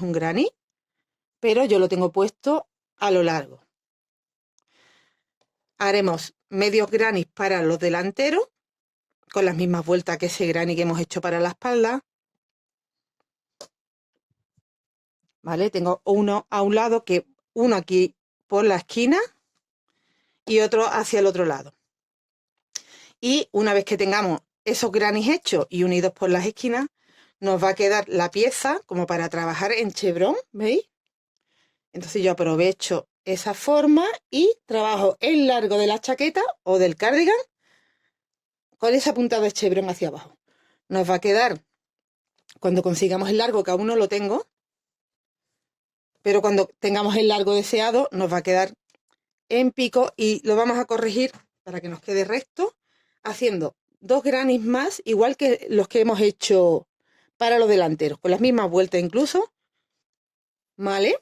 un granny, pero yo lo tengo puesto a lo largo. Haremos medios grannies para los delanteros, con las mismas vueltas que ese granny que hemos hecho para la espalda. ¿Vale? Tengo uno a un lado, uno aquí por la esquina y otro hacia el otro lado. Y una vez que tengamos esos grannies hechos y unidos por las esquinas, nos va a quedar la pieza como para trabajar en chevrón, ¿veis? Entonces yo aprovecho esa forma y trabajo el largo de la chaqueta o del cardigan con esa punta de chevrón hacia abajo. Nos va a quedar, cuando consigamos el largo, que aún no lo tengo, pero cuando tengamos el largo deseado, nos va a quedar en pico y lo vamos a corregir para que nos quede recto, haciendo 2 grannies más, igual que los que hemos hecho para los delanteros, con las mismas vueltas incluso, ¿vale?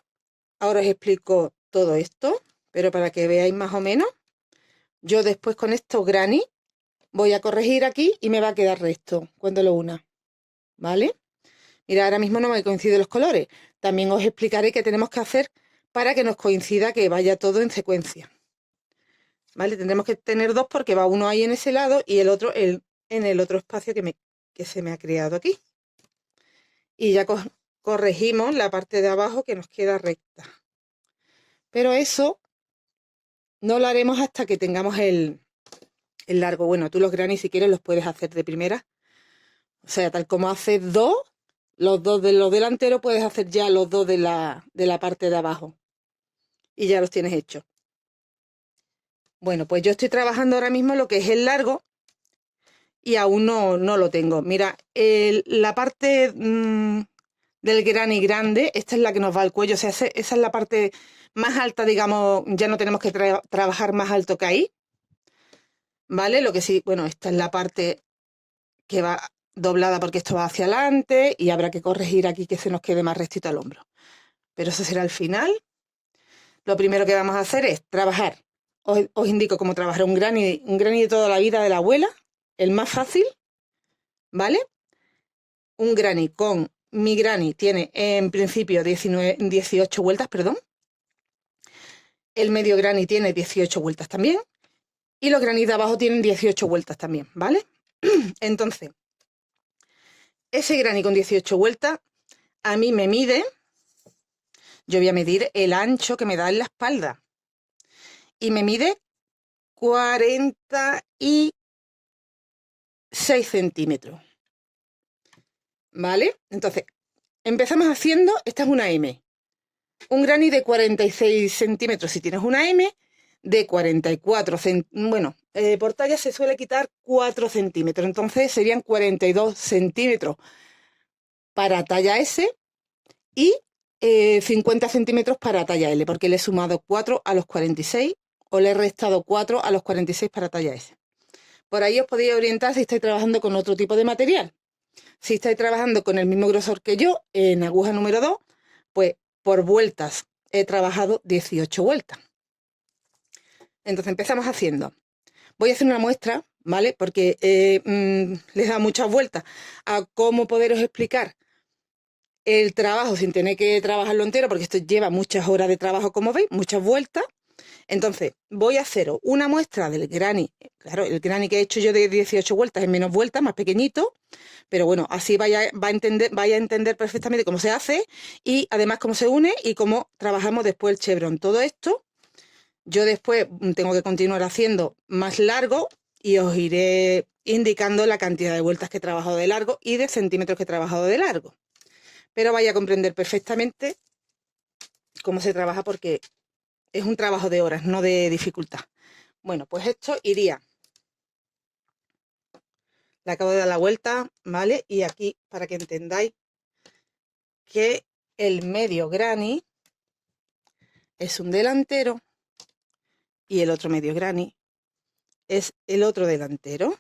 Ahora os explico todo esto, pero para que veáis más o menos, yo después con estos grannies voy a corregir aquí y me va a quedar recto cuando lo una, ¿vale? Mira, ahora mismo no me coinciden los colores. También os explicaré qué tenemos que hacer para que nos coincida, que vaya todo en secuencia. ¿Vale? Tendremos que tener 2 porque va uno ahí en ese lado y el otro en el otro espacio que se me ha creado aquí. Y ya corregimos la parte de abajo que nos queda recta. Pero eso no lo haremos hasta que tengamos el largo. Bueno, tú los grannies si quieres los puedes hacer de primera. O sea, tal como haces los 2 de los delanteros, puedes hacer ya los 2 de la parte de abajo. Y ya los tienes hechos. Bueno, pues yo estoy trabajando ahora mismo lo que es el largo y aún no lo tengo. Mira, la parte del granny grande, esta es la que nos va al cuello, o sea, esa es la parte más alta, digamos, ya no tenemos que trabajar más alto que ahí, ¿vale? Lo que sí, bueno, esta es la parte que va doblada porque esto va hacia adelante y habrá que corregir aquí que se nos quede más rectito al hombro. Pero eso será al final. Lo primero que vamos a hacer es trabajar. Os indico cómo trabajar un granny de toda la vida de la abuela, el más fácil, ¿vale? Un granny con mi granny tiene en principio 18 vueltas, perdón. El medio granny tiene 18 vueltas también. Y los grannies de abajo tienen 18 vueltas también, ¿vale? Entonces, ese granny con 18 vueltas a mí me mide, yo voy a medir el ancho que me da en la espalda. Y me mide 46 centímetros. ¿Vale? Entonces, empezamos haciendo, esta es una M. Un granny de 46 centímetros si tienes una M, de 44 centímetros. Bueno, por talla se suele quitar 4 centímetros, entonces serían 42 centímetros para talla S y 50 centímetros para talla L, porque le he sumado 4 a los 46 o le he restado 4 a los 46 para talla S. Por ahí os podéis orientar si estáis trabajando con otro tipo de material. Si estáis trabajando con el mismo grosor que yo, en aguja número 2, pues por vueltas he trabajado 18 vueltas. Entonces empezamos haciendo. Voy a hacer una muestra, ¿vale? Porque les da muchas vueltas a cómo poderos explicar el trabajo sin tener que trabajarlo entero, porque esto lleva muchas horas de trabajo, como veis, muchas vueltas. Entonces, voy a haceros una muestra del granny. Claro, el granny que he hecho yo de 18 vueltas es menos vueltas, más pequeñito, pero bueno, así vaya a entender perfectamente cómo se hace y además cómo se une y cómo trabajamos después el chevron. Todo esto, yo después tengo que continuar haciendo más largo y os iré indicando la cantidad de vueltas que he trabajado de largo y de centímetros que he trabajado de largo. Pero vaya a comprender perfectamente cómo se trabaja porque es un trabajo de horas, no de dificultad. Bueno, pues esto iría. Le acabo de dar la vuelta, ¿vale? Y aquí, para que entendáis que el medio granny es un delantero y el otro medio granny es el otro delantero.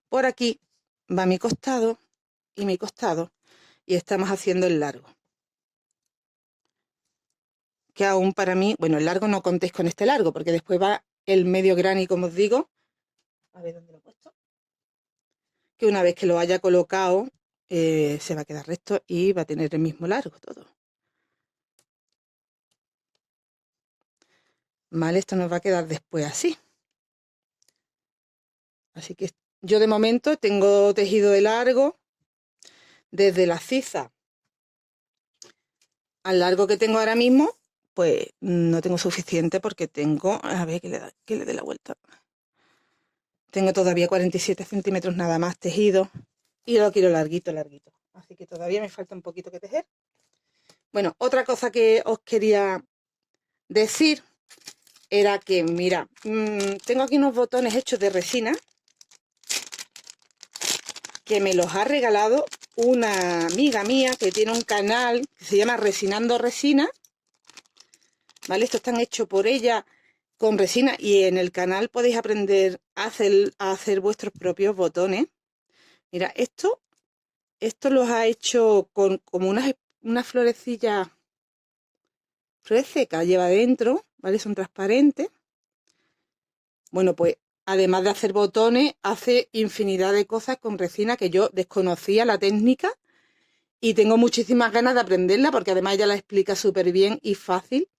Por aquí va mi costado y mi costado y estamos haciendo el largo. Que aún para mí, bueno, el largo no contéis con este largo porque después va el medio granny, como os digo. A ver dónde lo he puesto. Que una vez que lo haya colocado, se va a quedar recto y va a tener el mismo largo todo. Vale, esto nos va a quedar después así. Así que yo de momento tengo tejido de largo desde la ciza al largo que tengo ahora mismo, pues no tengo suficiente porque tengo, a ver que le dé la vuelta. Tengo todavía 47 centímetros nada más tejido y lo quiero larguito, larguito. Así que todavía me falta un poquito que tejer. Bueno, otra cosa que os quería decir era que, mira, tengo aquí unos botones hechos de resina que me los ha regalado una amiga mía que tiene un canal que se llama Resinando Resina, ¿vale? Estos están hechos por ella con resina y en el canal podéis aprender a hacer vuestros propios botones. Mira, esto los ha hecho con como unas florecillas, flores secas lleva dentro, ¿vale? Son transparentes. Bueno, pues además de hacer botones, hace infinidad de cosas con resina que yo desconocía la técnica y tengo muchísimas ganas de aprenderla porque además ella la explica súper bien y fácil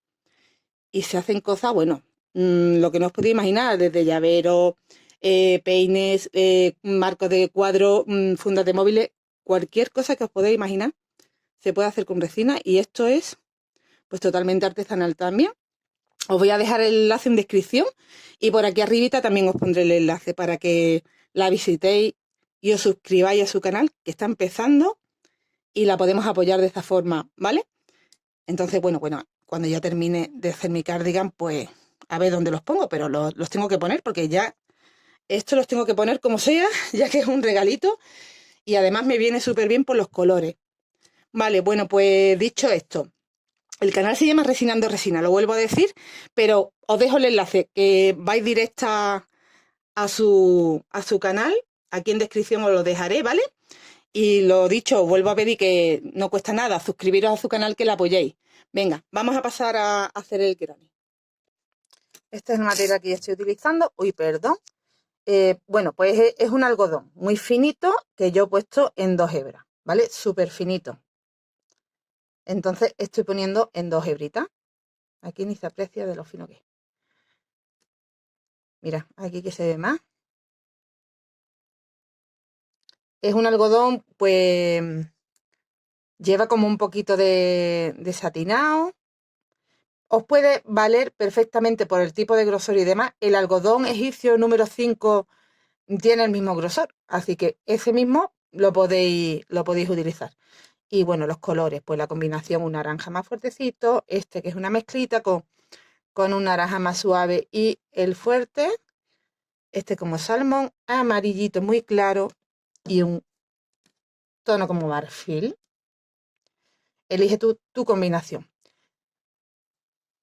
y se hacen cosas, bueno, lo que no os podéis imaginar, desde llaveros, peines, marcos de cuadro, fundas de móviles, cualquier cosa que os podáis imaginar se puede hacer con resina y esto es pues totalmente artesanal también. Os voy a dejar el enlace en descripción y por aquí arribita también os pondré el enlace para que la visitéis y os suscribáis a su canal, que está empezando y la podemos apoyar de esta forma, ¿vale? Entonces, bueno, cuando ya termine de hacer mi cardigan, pues a ver dónde los pongo, pero los tengo que poner porque ya esto los tengo que poner como sea, ya que es un regalito y además me viene súper bien por los colores. Vale, bueno, pues dicho esto, el canal se llama Resinando Resina, lo vuelvo a decir, pero os dejo el enlace, que vais directa a su canal, aquí en descripción os lo dejaré, ¿vale? Y lo dicho, os vuelvo a pedir que no cuesta nada, suscribiros a su canal, que la apoyéis. Venga, vamos a pasar a hacer el granny. Esta es el material que yo estoy utilizando. Uy, perdón. Bueno, pues es un algodón muy finito que yo he puesto en 2 hebras, ¿vale? Súper finito. Entonces estoy poniendo en 2 hebritas. Aquí ni se aprecia de lo fino que es. Mira, aquí que se ve más. Es un algodón, pues lleva como un poquito de satinado. Os puede valer perfectamente por el tipo de grosor y demás. El algodón egipcio número 5 tiene el mismo grosor, así que ese mismo lo podéis utilizar. Y bueno, los colores, pues la combinación, un naranja más fuertecito, este que es una mezclita con un naranja más suave y el fuerte, este como salmón, amarillito muy claro y un tono como marfil. Elige tu combinación,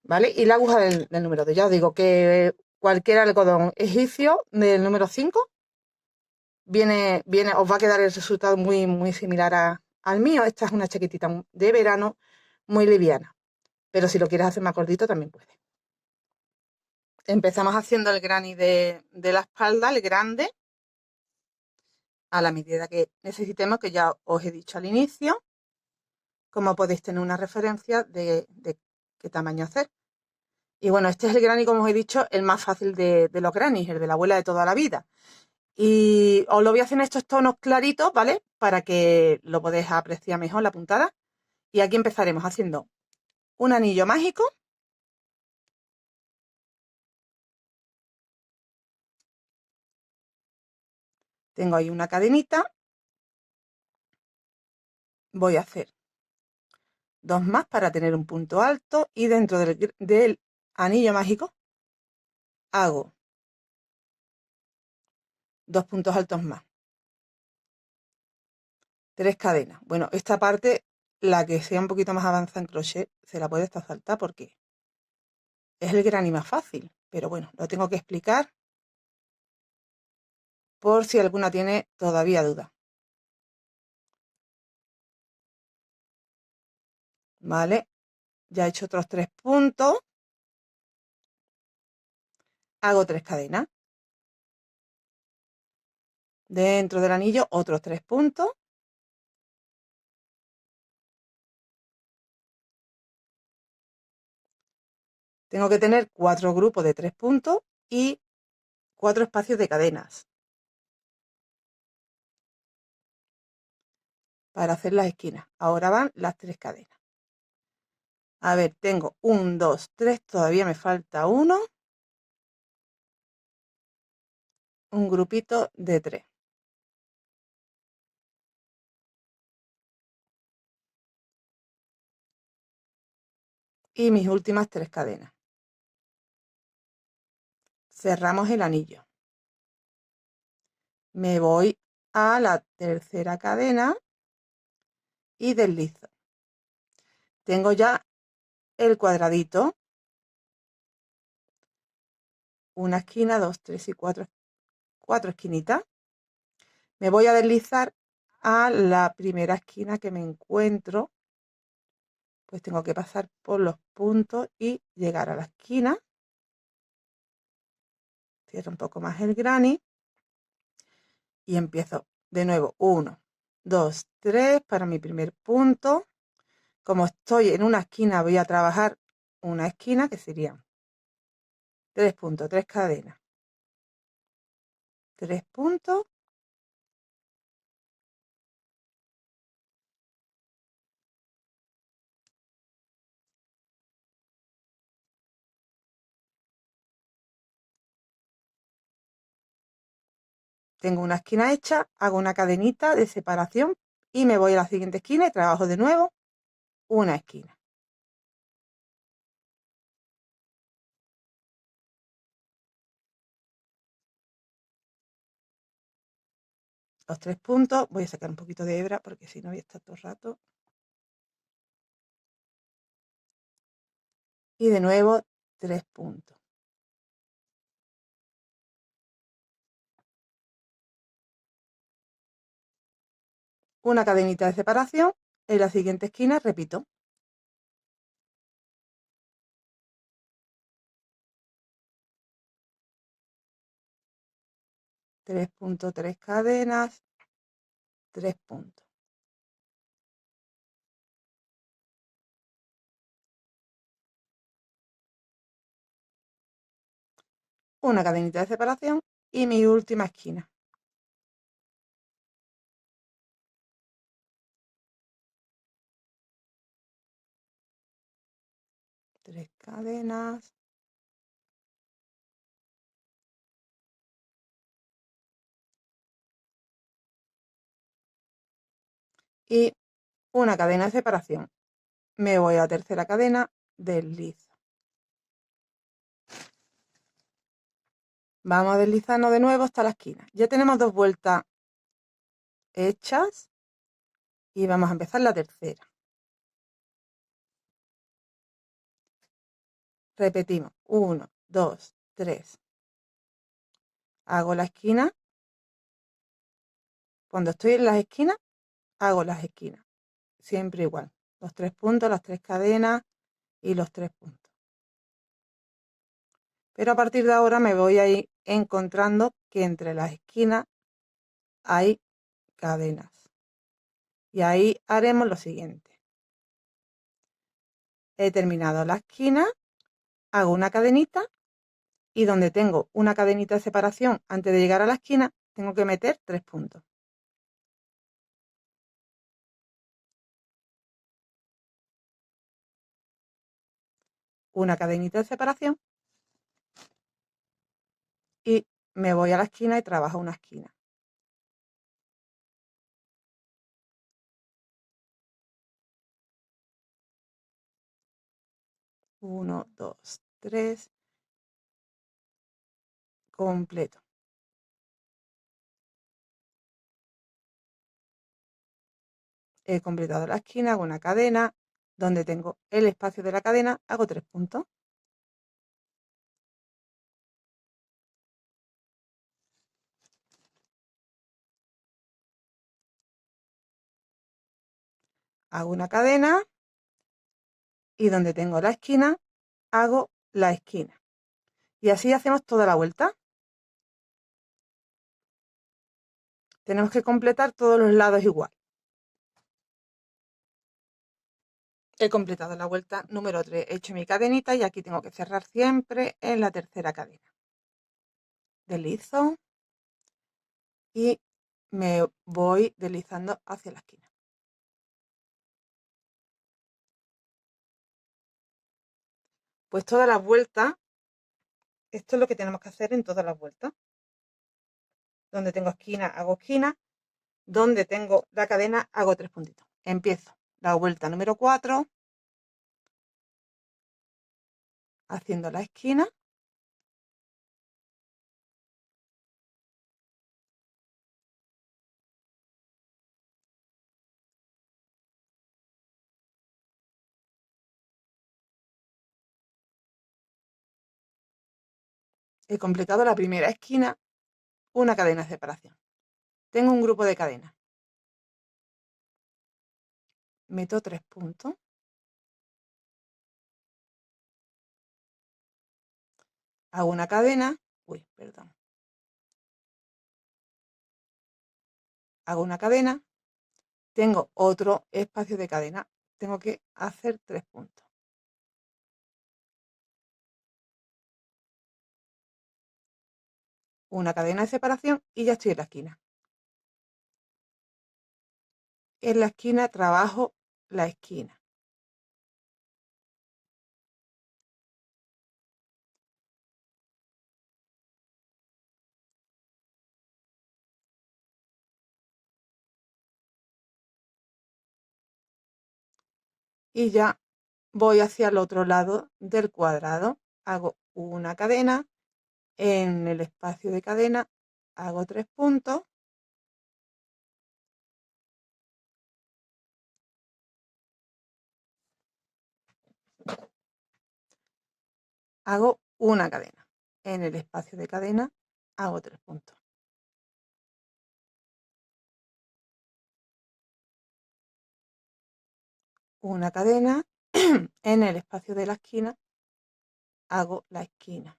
¿vale? Y la aguja del número 2. Ya os digo que cualquier algodón egipcio del número 5 os va a quedar el resultado muy, muy similar al mío. Esta es una chaquetita de verano muy liviana, pero si lo quieres hacer más cortito también puedes. Empezamos haciendo el granny de la espalda, el grande, a la medida que necesitemos, que ya os he dicho al inicio, como podéis tener una referencia de qué tamaño hacer. Y bueno, este es el granny, como os he dicho, el más fácil de los grannies, el de la abuela de toda la vida. Y os lo voy a hacer en estos tonos claritos, ¿vale? Para que lo podáis apreciar mejor la puntada. Y aquí empezaremos haciendo un anillo mágico. Tengo ahí una cadenita. Voy a hacer 2 más para tener un punto alto. Y dentro del anillo mágico hago 2 puntos altos más. 3 cadenas. Bueno, esta parte, la que sea un poquito más avanzada en crochet, se la puede hasta saltar porque es el granny más fácil. Pero bueno, lo tengo que explicar por si alguna tiene todavía duda. ¿Vale? Ya he hecho otros 3 puntos. Hago 3 cadenas. Dentro del anillo otros 3 puntos. Tengo que tener 4 grupos de 3 puntos y 4 espacios de cadenas para hacer las esquinas. Ahora van las 3 cadenas. A ver, tengo 1, 2, 3, todavía me falta uno. Un grupito de 3. Y mis últimas 3 cadenas. Cerramos el anillo. Me voy a la tercera cadena y deslizo. Tengo ya el cuadradito. Una esquina, 2, 3 y 4. 4 esquinitas. Me voy a deslizar a la primera esquina que me encuentro. Pues tengo que pasar por los puntos y llegar a la esquina. Cierro un poco más el granny. Y empiezo de nuevo. 1, 2, 3 para mi primer punto. Como estoy en una esquina, voy a trabajar una esquina que serían 3 puntos, 3 cadenas. 3 puntos. Tengo una esquina hecha, hago una cadenita de separación y me voy a la siguiente esquina y trabajo de nuevo una esquina. Los 3 puntos, voy a sacar un poquito de hebra porque si no voy a estar todo el rato. Y de nuevo 3 puntos. Una cadenita de separación, en la siguiente esquina repito. 3 puntos, 3 cadenas, 3 puntos. Una cadenita de separación y mi última esquina. 3 cadenas. Y una cadena de separación. Me voy a la tercera cadena, deslizo. Vamos a deslizarnos de nuevo hasta la esquina. Ya tenemos 2 vueltas hechas y vamos a empezar la tercera. Repetimos. 1, 2, 3. Hago la esquina. Cuando estoy en las esquinas, hago las esquinas. Siempre igual. Los 3 puntos, las 3 cadenas y los 3 puntos. Pero a partir de ahora me voy a ir encontrando que entre las esquinas hay cadenas. Y ahí haremos lo siguiente. He terminado la esquina, hago una cadenita y donde tengo una cadenita de separación antes de llegar a la esquina, tengo que meter 3 puntos. Una cadenita de separación y me voy a la esquina y trabajo una esquina. 1, 2, 3. Completo. He completado la esquina, hago una cadena, donde tengo el espacio de la cadena, hago 3 puntos. Hago una cadena y donde tengo la esquina, hago la esquina. Y así hacemos toda la vuelta. Tenemos que completar todos los lados igual. he completado la vuelta número 3, he hecho mi cadenita y aquí tengo que cerrar siempre en la tercera cadena. Deslizo y me voy deslizando hacia la esquina. Pues todas las vueltas, esto es lo que tenemos que hacer en todas las vueltas. Donde tengo esquina, hago esquina. Donde tengo la cadena, hago 3 puntitos. Empiezo la vuelta número 4, haciendo la esquina. He completado la primera esquina, una cadena de separación. Tengo un grupo de cadenas. Meto 3 puntos. Hago una cadena. Hago una cadena. Tengo otro espacio de cadena. Tengo que hacer 3 puntos. Una cadena de separación y ya estoy en la esquina. En la esquina trabajo la esquina. Y ya voy hacia el otro lado del cuadrado. Hago una cadena. En el espacio de cadena hago 3 puntos. Hago una cadena. En el espacio de cadena hago 3 puntos. Una cadena. En el espacio de la esquina hago la esquina.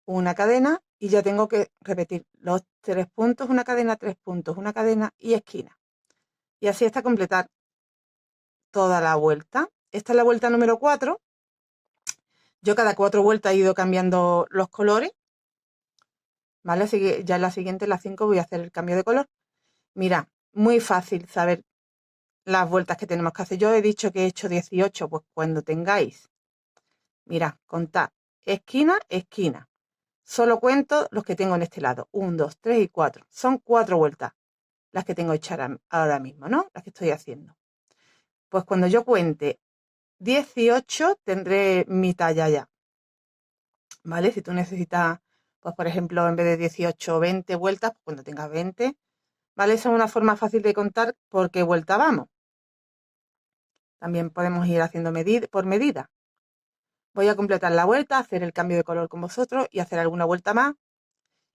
Una cadena y ya tengo que repetir los 3 puntos, una cadena, 3 puntos, una cadena y esquina. Y así hasta completar toda la vuelta. Esta es la vuelta número 4. Yo cada 4 vueltas he ido cambiando los colores. ¿Vale? Así que ya en la siguiente, la 5, voy a hacer el cambio de color. Mira, muy fácil saber las vueltas que tenemos que hacer. Yo he dicho que he hecho 18, pues cuando tengáis, mira, contad esquina, esquina. Solo cuento los que tengo en este lado. 1, 2, 3 y 4. Son 4 vueltas las que tengo hechas ahora mismo, ¿no? Las que estoy haciendo. Pues cuando yo cuente 18, tendré mi talla ya. ¿Vale? Si tú necesitas, pues por ejemplo, en vez de 18, 20 vueltas, pues cuando tengas 20, ¿vale? Esa es una forma fácil de contar por qué vuelta vamos. También podemos ir haciendo por medida. Voy a completar la vuelta, hacer el cambio de color con vosotros y hacer alguna vuelta más.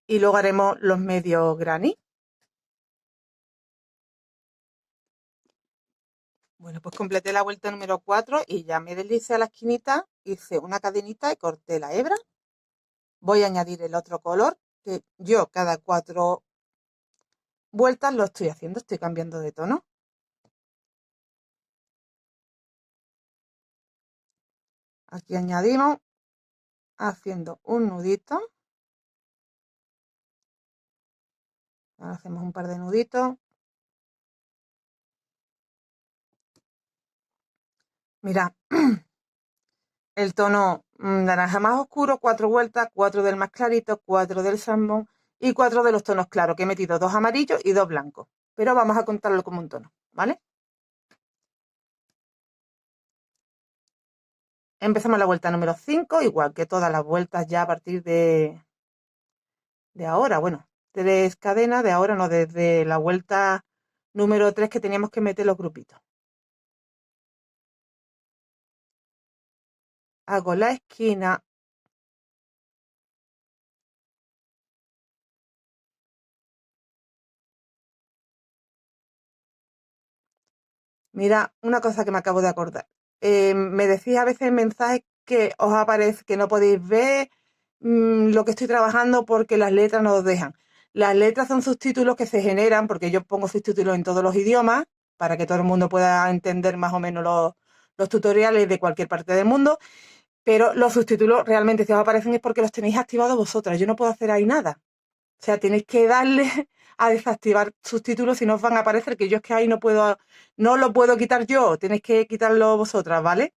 Y luego haremos los medios granny. Bueno, pues completé la vuelta número 4 y ya me deslicé a la esquinita, hice una cadenita y corté la hebra. Voy a añadir el otro color, que yo cada 4 vueltas lo estoy haciendo, estoy cambiando de tono. Aquí añadimos haciendo un nudito. Ahora hacemos un par de nuditos. Mira, el tono naranja más oscuro, 4 vueltas, 4 del más clarito, 4 del salmón y 4 de los tonos claros, que he metido 2 amarillos y 2 blancos. Pero vamos a contarlo como un tono, ¿vale? Empezamos la vuelta número 5, igual que todas las vueltas ya a partir de ahora. Bueno, 3 cadenas, de ahora no, desde la vuelta número 3 que teníamos que meter los grupitos. Hago la esquina. Mira, una cosa que me acabo de acordar. Me decís a veces en mensajes que os aparece que no podéis ver lo que estoy trabajando porque las letras no os dejan. Las letras son subtítulos que se generan porque yo pongo subtítulos en todos los idiomas para que todo el mundo pueda entender más o menos los tutoriales de cualquier parte del mundo, pero los subtítulos realmente si os aparecen es porque los tenéis activados vosotras. Yo no puedo hacer ahí nada. O sea, tenéis que darle a desactivar subtítulos si no os van a aparecer, que yo es que ahí no puedo, no lo puedo quitar yo, tenéis que quitarlo vosotras, ¿vale?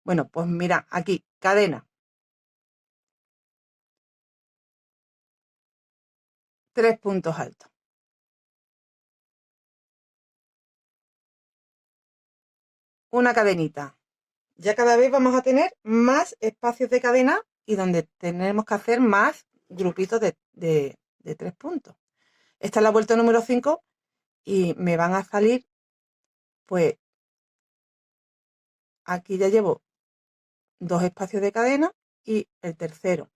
Bueno, pues mira, aquí, cadena, 3 puntos altos. Una cadenita. Ya cada vez vamos a tener más espacios de cadena y donde tenemos que hacer más grupitos de 3 puntos. Esta es la vuelta número 5 y me van a salir, pues aquí ya llevo 2 espacios de cadena y el tercero,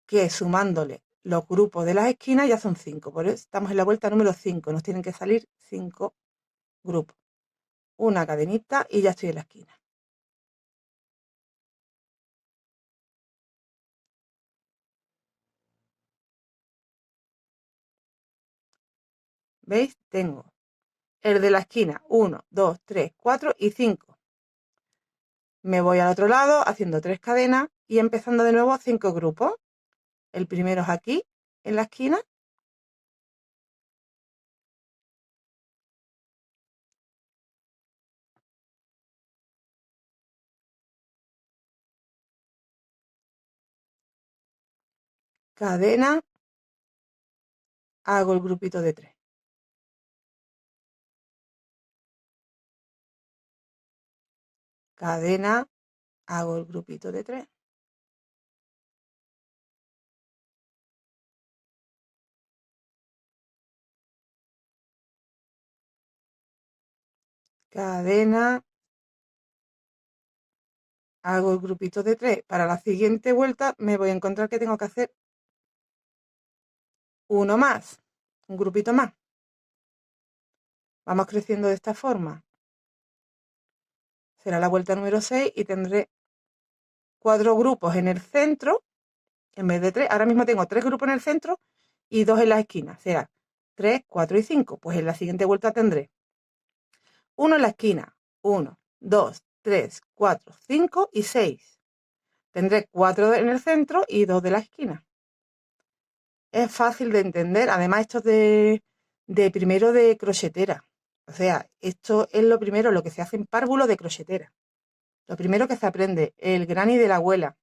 que sumándole los grupos de las esquinas ya son 5. Por eso estamos en la vuelta número 5. Nos tienen que salir 5 grupos. Una cadenita y ya estoy en la esquina. ¿Veis? Tengo el de la esquina 1, 2, 3, 4 y 5. Me voy al otro lado haciendo 3 cadenas y empezando de nuevo 5 grupos. El primero es aquí, en la esquina. Cadena, hago el grupito de 3. Cadena, hago el grupito de 3. Cadena, hago el grupito de 3. Para la siguiente vuelta me voy a encontrar que tengo que hacer uno más, un grupito más. Vamos creciendo de esta forma. Será la vuelta número 6 y tendré 4 grupos en el centro en vez de 3. Ahora mismo tengo 3 grupos en el centro y 2 en las esquinas. Será 3, 4 y 5. Pues en la siguiente vuelta tendré 1 en la esquina. 1, 2, 3, 4, 5 y 6. Tendré 4 en el centro y 2 de la esquina. Es fácil de entender. Además, esto es de primero de crochetera. O sea, esto es lo primero, lo que se hace en párvulo de crochetera. Lo primero que se aprende, el granny de la abuela,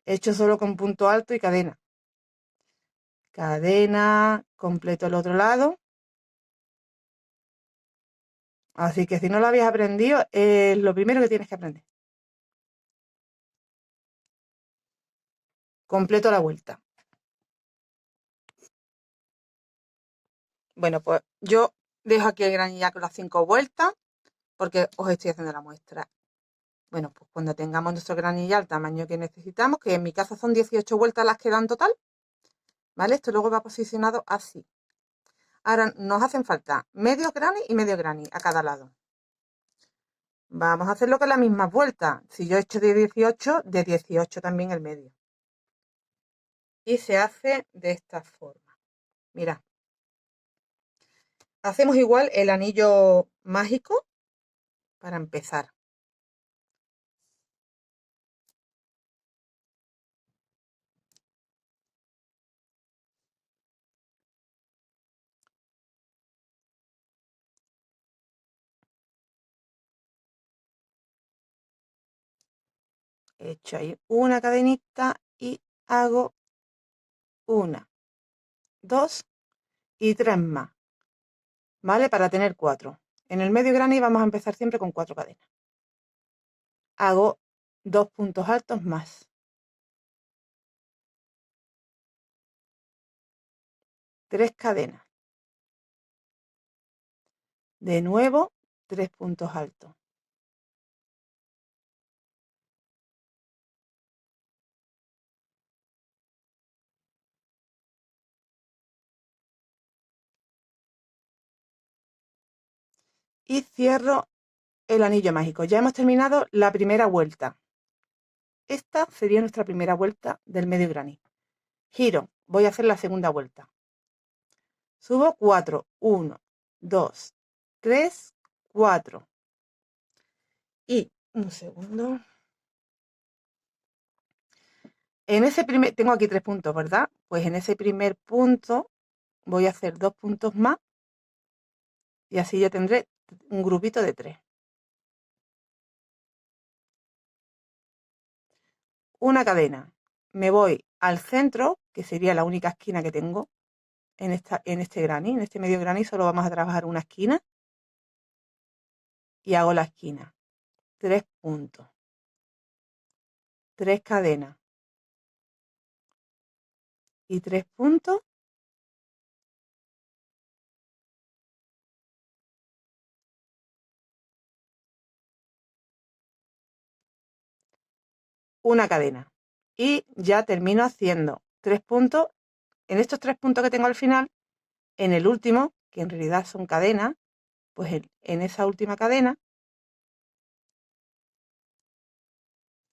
hecho solo con punto alto y cadena. Cadena, completo el otro lado. Así que si no lo habías aprendido, es lo primero que tienes que aprender. Completo la vuelta. Bueno, pues yo dejo aquí el granny ya con las 5 vueltas, porque os estoy haciendo la muestra. Bueno, pues cuando tengamos nuestro granilla al tamaño que necesitamos, que en mi caso son 18 vueltas las que dan total, ¿vale? Esto luego va posicionado así. Ahora nos hacen falta medio granny y medio granny a cada lado. Vamos a hacerlo con las mismas vueltas. Si yo he hecho de 18 también el medio. Y se hace de esta forma. Mirad. Hacemos igual el anillo mágico para empezar. He hecho ahí una cadenita y hago 1, 2 y 3 más. ¿Vale? Para tener 4. En el medio granny vamos a empezar siempre con 4 cadenas. Hago 2 puntos altos más. 3 cadenas. De nuevo, 3 puntos altos. y cierro el anillo mágico. Ya hemos terminado la primera vuelta. Esta sería nuestra primera vuelta del medio granny. Giro, voy a hacer la segunda vuelta. Subo 4, 1, 2, 3, 4. Y un segundo. En ese primer, tengo aquí 3 puntos, ¿verdad? Pues en ese primer punto voy a hacer 2 puntos más y así ya tendré un grupito de 3. Una cadena. Me voy al centro, que sería la única esquina que tengo en este granny. En este medio granny solo vamos a trabajar una esquina y hago la esquina. 3 puntos. 3 cadenas. Y 3 puntos. Una cadena. Y ya termino haciendo 3 puntos. En estos 3 puntos que tengo al final, en el último, que en realidad son cadenas, pues en esa última cadena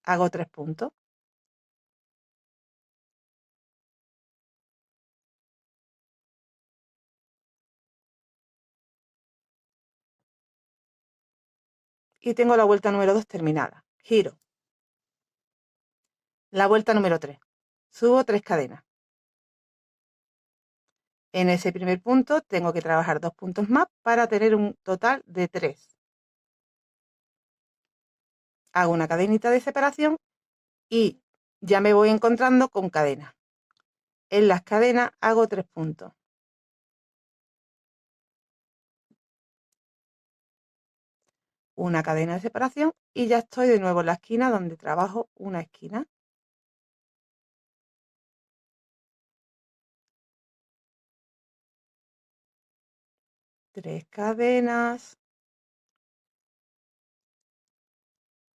hago 3 puntos. Y tengo la vuelta número 2 terminada. Giro. La vuelta número 3. Subo 3 cadenas. En ese primer punto tengo que trabajar 2 puntos más para tener un total de 3. Hago una cadenita de separación y ya me voy encontrando con cadenas. En las cadenas hago 3 puntos. Una cadena de separación y ya estoy de nuevo en la esquina donde trabajo una esquina. 3 cadenas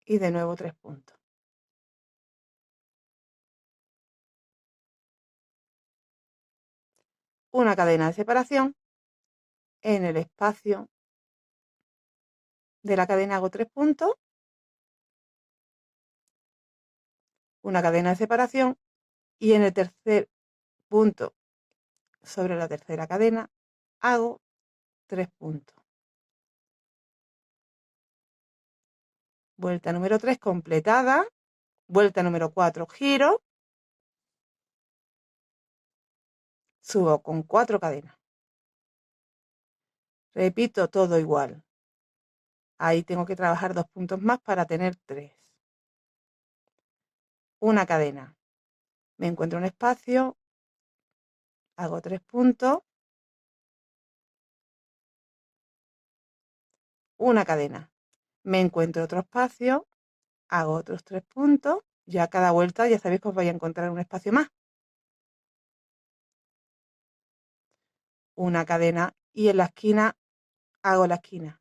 y de nuevo 3 puntos. Una cadena de separación. En el espacio de la cadena hago 3 puntos. Una cadena de separación y en el tercer punto sobre la tercera cadena hago 3 puntos. Vuelta número 3 completada. Vuelta número 4 giro. Subo con 4 cadenas. Repito todo igual. Ahí tengo que trabajar 2 puntos más para tener 3. Una cadena. Me encuentro un espacio. Hago 3 puntos. Una cadena. Me encuentro otro espacio. Hago otros 3 puntos. Ya cada vuelta ya sabéis que os vais a encontrar un espacio más. Una cadena y en la esquina hago la esquina.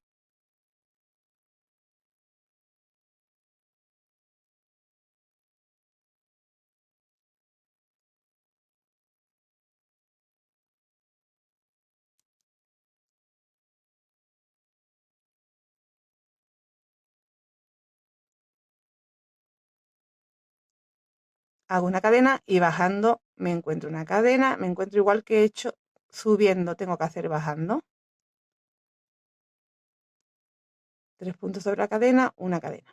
Hago una cadena y bajando me encuentro una cadena, me encuentro igual que he hecho subiendo, tengo que hacer bajando. 3 puntos sobre la cadena, una cadena.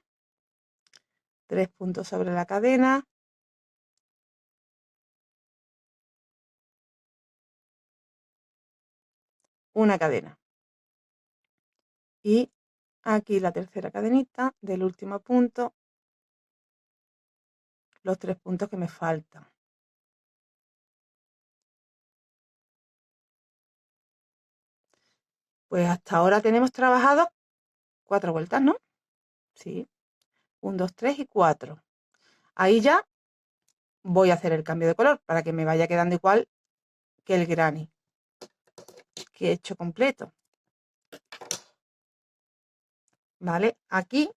3 puntos sobre la cadena. Una cadena. Y aquí la tercera cadenita del último punto, los 3 puntos que me faltan. Pues hasta ahora tenemos trabajado 4 vueltas, ¿no? Sí. 1, 2, 3 y 4. Ahí ya voy a hacer el cambio de color para que me vaya quedando igual que el granny que he hecho completo. ¿Vale? Aquí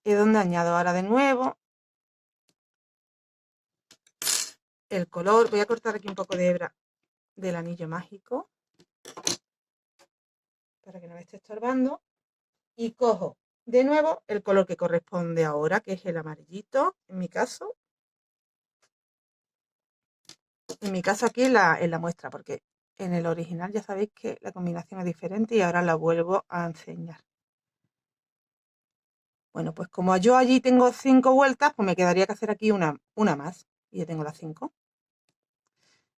es donde añado ahora de nuevo el color. Voy a cortar aquí un poco de hebra del anillo mágico. para que no me esté estorbando. Y cojo de nuevo el color que corresponde ahora, que es el amarillito, en mi caso. En mi caso aquí en la muestra, porque en el original ya sabéis que la combinación es diferente y ahora la vuelvo a enseñar. Bueno, pues como yo allí tengo 5 vueltas, pues me quedaría que hacer aquí una más. Y ya tengo las 5.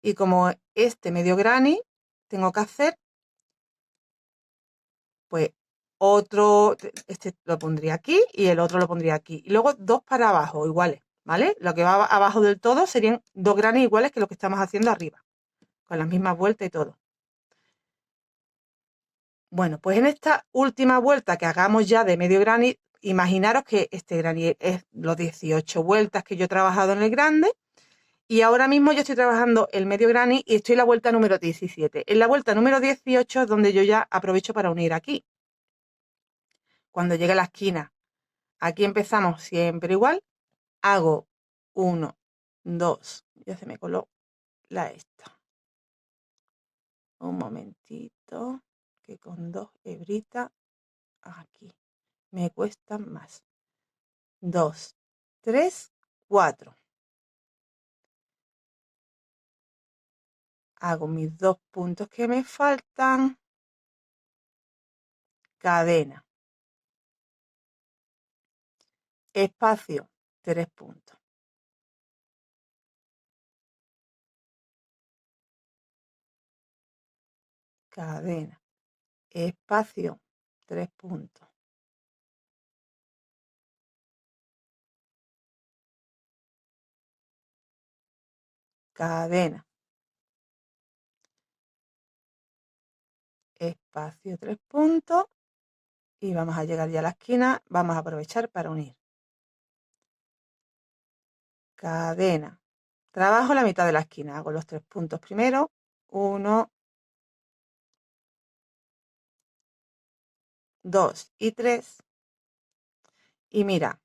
Y como este medio granny, tengo que hacer, pues otro, este lo pondría aquí y el otro lo pondría aquí. Y luego 2 para abajo, iguales, ¿vale? Lo que va abajo del todo serían 2 granny iguales que lo que estamos haciendo arriba, con las mismas vueltas y todo. Bueno, pues en esta última vuelta que hagamos ya de medio granny, imaginaros que este granny es los 18 vueltas que yo he trabajado en el grande. Y ahora mismo yo estoy trabajando el medio granny y estoy en la vuelta número 17. En la vuelta número 18 es donde yo ya aprovecho para unir aquí. Cuando llegue a la esquina, aquí empezamos siempre igual. Hago 1, 2, ya se me coló la esta. Un momentito, que con 2 hebritas aquí me cuestan más. 2, 3, 4. Hago mis 2 puntos que me faltan. Cadena. Espacio, 3 puntos. Cadena. Espacio, 3 puntos. Cadena. Espacio, 3 puntos. Y vamos a llegar ya a la esquina. Vamos a aprovechar para unir. Cadena. Trabajo la mitad de la esquina. Hago los 3 puntos primero. 1, 2 y 3. Y mira,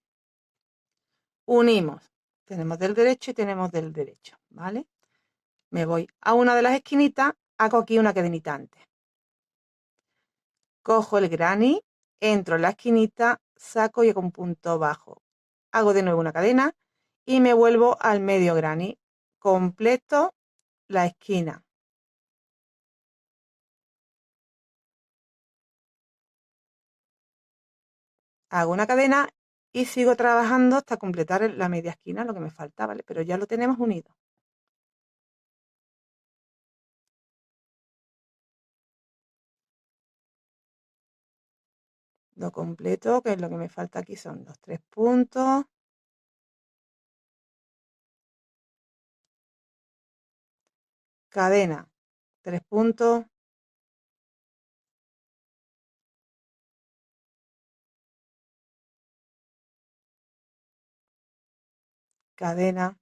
unimos. Tenemos del derecho y tenemos del derecho, ¿vale? Me voy a una de las esquinitas. Hago aquí una cadenita antes. Cojo el granny, entro en la esquinita, saco y hago un punto bajo. Hago de nuevo una cadena y me vuelvo al medio granny. Completo la esquina. Hago una cadena y sigo trabajando hasta completar la media esquina, lo que me falta, ¿vale? Pero ya lo tenemos unido. Lo completo, que es lo que me falta aquí, son los 3 puntos. Cadena, 3 puntos. Cadena,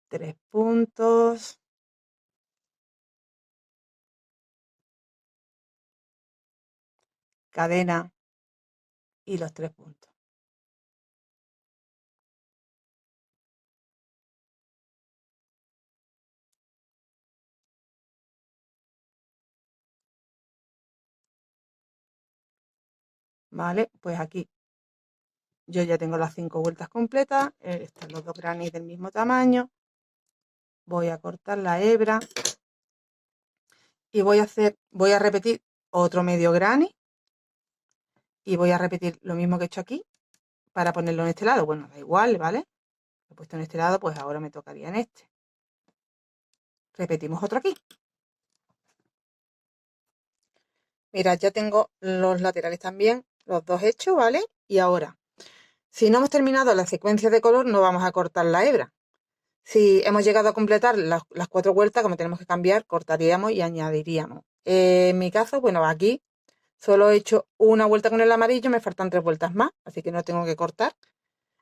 3 puntos. Cadena y los 3 puntos. ¿Vale? Pues aquí yo ya tengo las 5 vueltas completas. Están los 2 granny del mismo tamaño. Voy a cortar la hebra y voy a repetir otro medio granny y voy a repetir lo mismo que he hecho aquí para ponerlo en este lado. Bueno, da igual, ¿vale? Lo he puesto en este lado, pues ahora me tocaría en este. Repetimos otro aquí. Mira, ya tengo los laterales también, los dos hechos, ¿vale? Y ahora, si no hemos terminado la secuencia de color, no vamos a cortar la hebra. Si hemos llegado a completar las 4 vueltas, como tenemos que cambiar, cortaríamos y añadiríamos. En mi caso, bueno, aquí solo he hecho una vuelta con el amarillo, me faltan 3 vueltas más, así que no tengo que cortar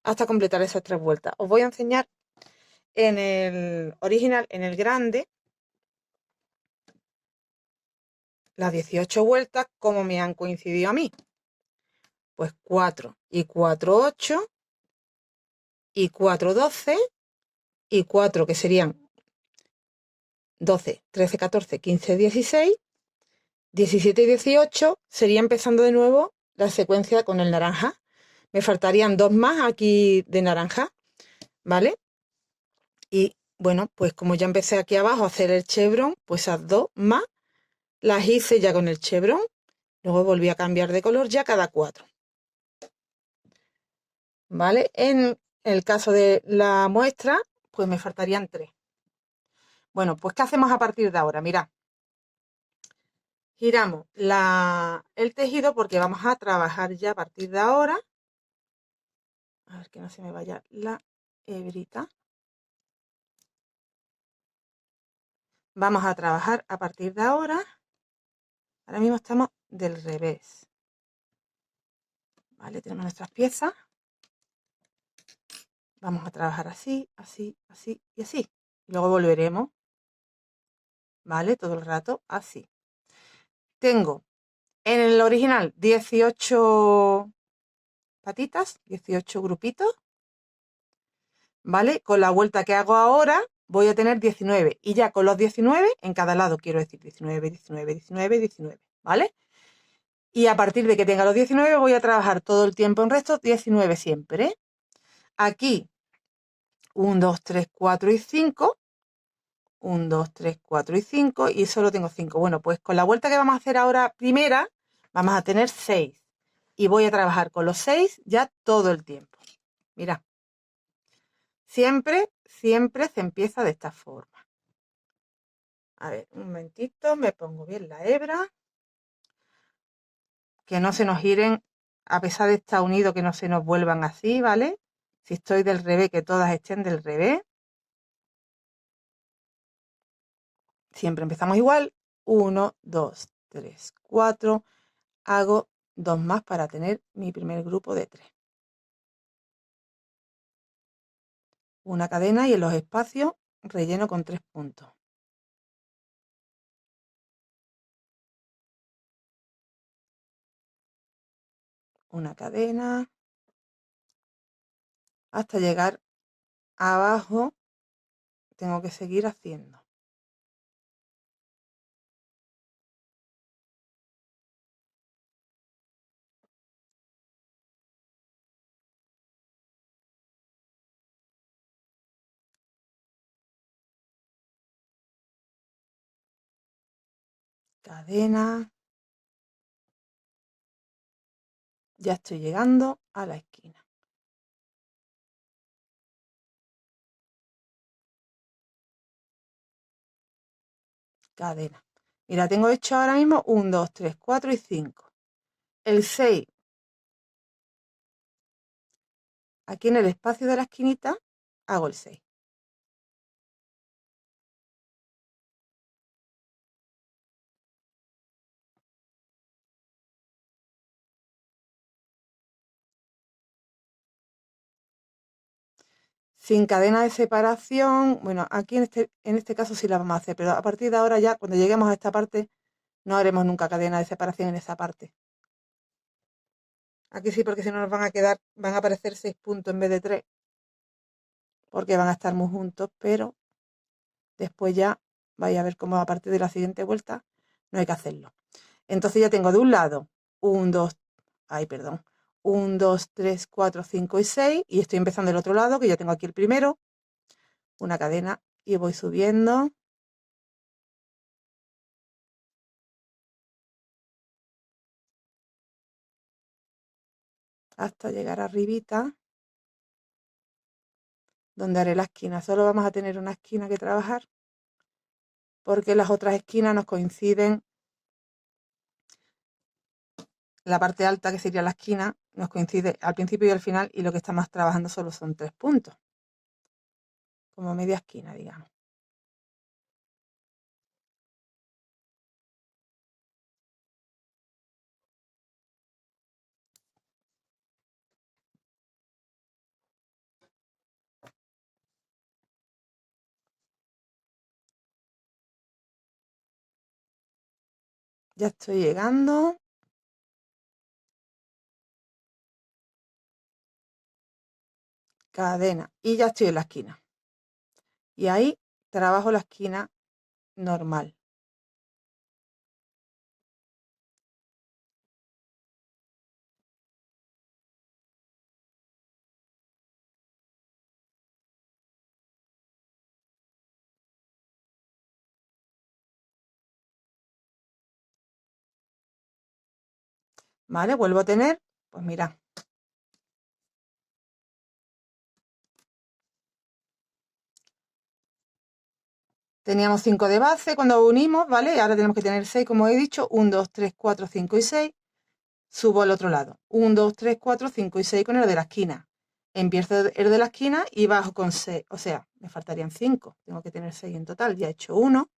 hasta completar esas 3 vueltas. Os voy a enseñar en el original, en el grande, las 18 vueltas, cómo me han coincidido a mí. Pues 4 y 4, 8 y 4, 12 y 4, que serían 12, 13, 14, 15, 16, 17 y 18 sería empezando de nuevo la secuencia con el naranja. Me faltarían 2 más aquí de naranja, ¿vale? Y bueno, pues como ya empecé aquí abajo a hacer el chevron, pues esas 2 más las hice ya con el chevron. Luego volví a cambiar de color ya cada 4. ¿Vale? En el caso de la muestra, pues me faltarían 3. Bueno, pues ¿qué hacemos a partir de ahora? Mirad, giramos el tejido porque vamos a trabajar ya a partir de ahora. A ver que no se me vaya la hebrita. Vamos a trabajar a partir de ahora. Ahora mismo estamos del revés. Vale, tenemos nuestras piezas. Vamos a trabajar así, así, así y así. Luego volveremos, ¿vale? Todo el rato así. Tengo en el original 18 patitas, 18 grupitos, ¿vale? Con la vuelta que hago ahora voy a tener 19 y ya con los 19 en cada lado, quiero decir 19, 19, 19, 19, ¿vale? Y a partir de que tenga los 19 voy a trabajar todo el tiempo en resto 19 siempre. Aquí 1, 2, 3, 4 y 5. 1, 2, 3, 4 y 5 y solo tengo 5. Bueno, pues con la vuelta que vamos a hacer ahora primera, vamos a tener 6. Y voy a trabajar con los 6 ya todo el tiempo. Mira, siempre se empieza de esta forma. A ver, un momentito, me pongo bien la hebra. Que no se nos giren, a pesar de estar unidos, que no se nos vuelvan así, ¿vale? Si estoy del revés, que todas estén del revés. Siempre empezamos igual. 1, 2, 3, 4. Hago 2 más para tener mi primer grupo de 3. Una cadena y en los espacios relleno con 3 puntos. Una cadena hasta llegar abajo. Tengo que seguir haciendo. Cadena. Ya estoy llegando a la esquina. Cadena. Mira, tengo hecho ahora mismo 1, 2, 3, 4 y 5. El 6. Aquí en el espacio de la esquinita hago el 6. Sin cadena de separación, bueno, aquí en este caso sí la vamos a hacer, pero a partir de ahora ya, cuando lleguemos a esta parte, no haremos nunca cadena de separación en esa parte. Aquí sí, porque si no nos van a quedar, van a aparecer 6 puntos en vez de 3, porque van a estar muy juntos, pero después ya vais a ver cómo a partir de la siguiente vuelta no hay que hacerlo. Entonces ya tengo de un lado 1, 2, ay, perdón, 1, 2, 3, 4, 5 y 6, y estoy empezando del otro lado, que ya tengo aquí el primero, una cadena, y voy subiendo hasta llegar arribita, donde haré la esquina. Solo vamos a tener una esquina que trabajar, porque las otras esquinas nos coinciden. La parte alta, que sería la esquina, nos coincide al principio y al final, y lo que estamos trabajando solo son 3 puntos, como media esquina, digamos. Ya estoy llegando. Cadena. Y ya estoy en la esquina. Y ahí trabajo la esquina normal. ¿Vale? Vuelvo a tener, pues mira, teníamos 5 de base cuando unimos, ¿vale? Y ahora tenemos que tener 6, como he dicho, 1, 2, 3, 4, 5 y 6. Subo al otro lado, 1, 2, 3, 4, 5 y 6 con el de la esquina. Empiezo el de la esquina y bajo con 6, o sea, me faltarían 5, tengo que tener 6 en total, ya he hecho 1,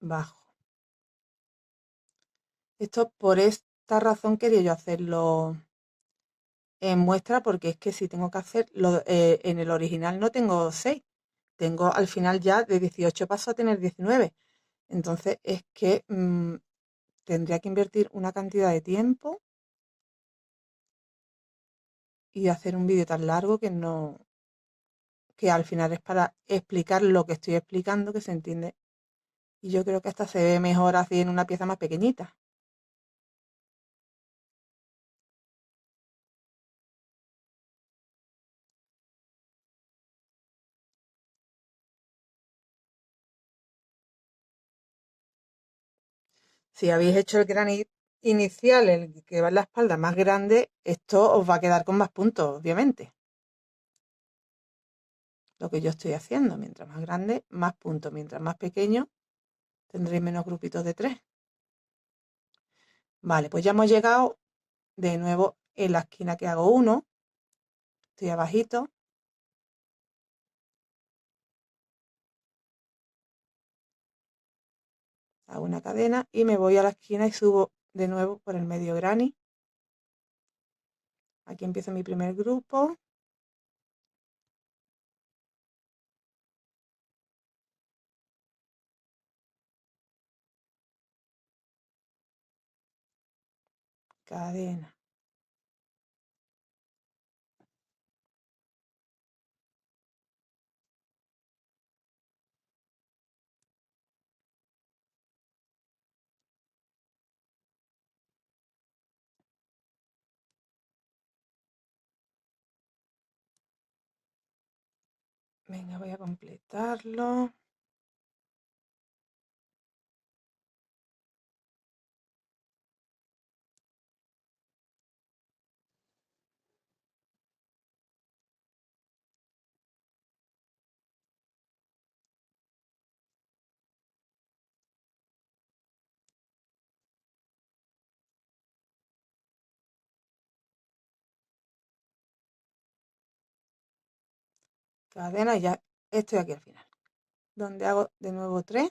bajo. Esto por esta razón quería yo hacerlo en muestra, porque es que si tengo que hacerlo en el original no tengo 6, tengo al final ya de 18 paso a tener 19. Entonces es que tendría que invertir una cantidad de tiempo y hacer un vídeo tan largo que no, que al final es para explicar lo que estoy explicando, que se entiende. Y yo creo que hasta se ve mejor así en una pieza más pequeñita. Si habéis hecho el gran inicial, el que va en la espalda más grande, esto os va a quedar con más puntos, obviamente. Lo que yo estoy haciendo, mientras más grande, más puntos. Mientras más pequeño, tendréis menos grupitos de 3. Vale, pues ya hemos llegado de nuevo en la esquina que hago 1. Estoy abajito. Hago una cadena y me voy a la esquina y subo de nuevo por el medio granny. Aquí empiezo mi primer grupo. Cadena. Venga, voy a completarlo. Cadena y ya estoy aquí al final. Donde hago de nuevo 3.